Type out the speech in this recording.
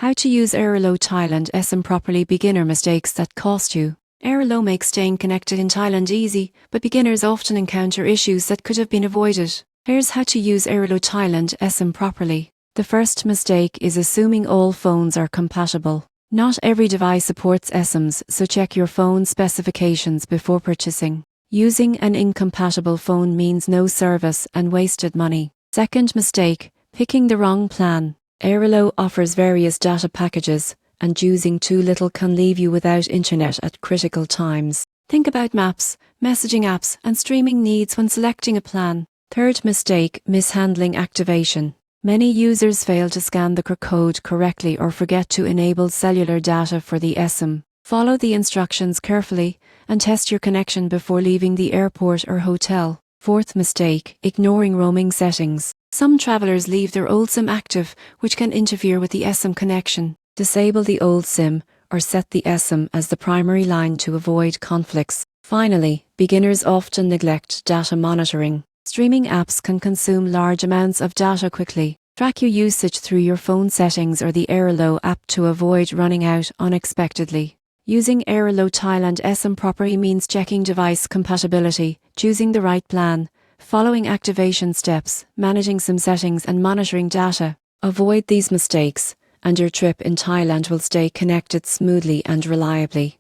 How to use Airalo Thailand eSIM properly. Beginner mistakes that cost you. Airalo makes staying connected in Thailand easy, but beginners often encounter issues that could have been avoided. Here's how to use Airalo Thailand eSIM properly. The first mistake is assuming all phones are compatible. Not every device supports eSIMs, so check your phone specifications before purchasing. Using an incompatible phone means no service and wasted money. Second mistake, picking the wrong plan. Airalo offers various data packages, and choosing too little can leave you without internet at critical times. Think about maps, messaging apps, and streaming needs when selecting a plan. Third mistake, mishandling activation. Many users fail to scan the QR code correctly or forget to enable cellular data for the eSIM. Follow the instructions carefully and test your connection before leaving the airport or hotel. Fourth mistake, ignoring roaming settings. Some travelers leave their old SIM active, which can interfere with the eSIM connection. Disable the old SIM or set the eSIM as the primary line to avoid conflicts. Finally, beginners often neglect data monitoring. Streaming apps can consume large amounts of data quickly. Track your usage through your phone settings or the Airalo app to avoid running out unexpectedly. Using Airalo Thailand eSIM properly means checking device compatibility, choosing the right plan, following activation steps, managing SIM settings and monitoring data. Avoid these mistakes, and your trip in Thailand will stay connected smoothly and reliably.